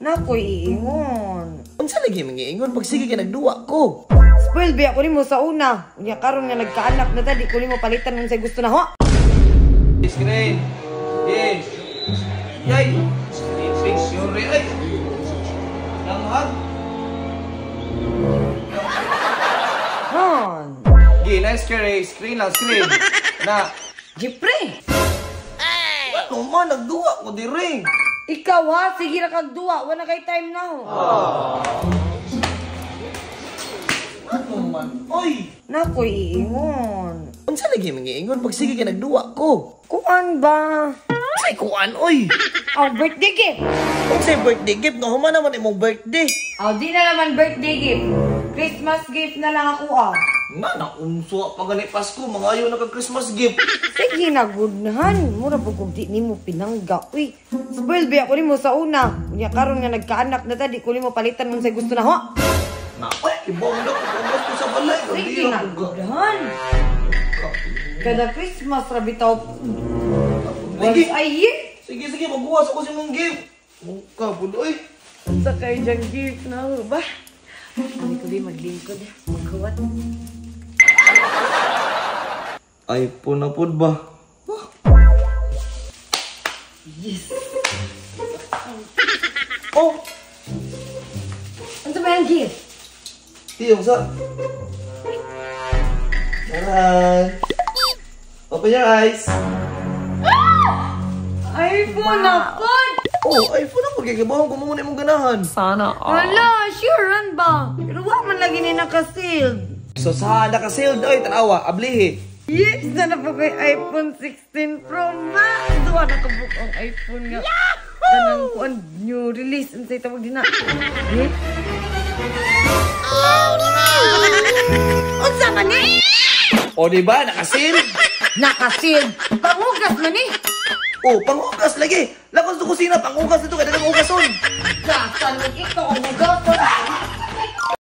Nakoy iingon. Unsa lagi mangiingon pag sige ka nagduwa ko? Spoil ba ako nimo sa una. Unya karon nga nagkaanak na tadi ko nimo palitan ng say gusto na ho. Screen. Yes. Yay. Picture ay. Langhag. Han. Gi, nice screen lang screen. Na. Jipre. Ano man nagduwa ko dire. Ikaw ha, sige ra kag duwa, wala kay time na ho. Ano man? Oy. Nakoy iingon. Unsa lagi mangiingon pag sige ka nagduwa ko? Kuan ba? Say kuan oy. Oh, birthday gift. Unsay birthday gift nga human naman imong birthday. Oh, di na naman birthday gift. Christmas gift na lang ako ah. Nga na unso pa gani Pasko, mangayo na kag Christmas gift. Sige na, gudnahan. Mura po kung di nimo pinangga. Uy, spoil ba ako nimo sa una. Unya karon nga nagkaanak na tadi ko nimo palitan ng say gusto na ho. Na oy, ibong na ko sa balay. Sige na, gudnahan. Kada Christmas ra bitaw. Sige. Ay, Sige, magbuwas ako sa imong gift. Mukha pud oy. sa kay diyang gift na ho ba? Hindi ko di maglingkod. Magkawat. iPhone na pud ba? Yes. Oh, Ano ba yung gift? tiyong sa. Taran. Open your eyes. iPhone na po! Oh, iPhone ako kay gabawon ko mo imong ganahan. Sana all. Wala, sure run ba? Pero wala man lagi ni naka-sealed. So sa naka-sealed oy tanawa, ablihi. Yes, na po kay iPhone 16 Pro Max. Duwa na kabuk ang iPhone nga. Kanang kuan new release. Ang say tawag din na. Eh? Oh no! Unsa man ni? O di ba naka-sealed? Naka-sealed. Pangugas man ni. Oh, pangugas lagi. Lakos sa kusina, pangugas dito kada nang ugason. Gasan mo ito ang hugason.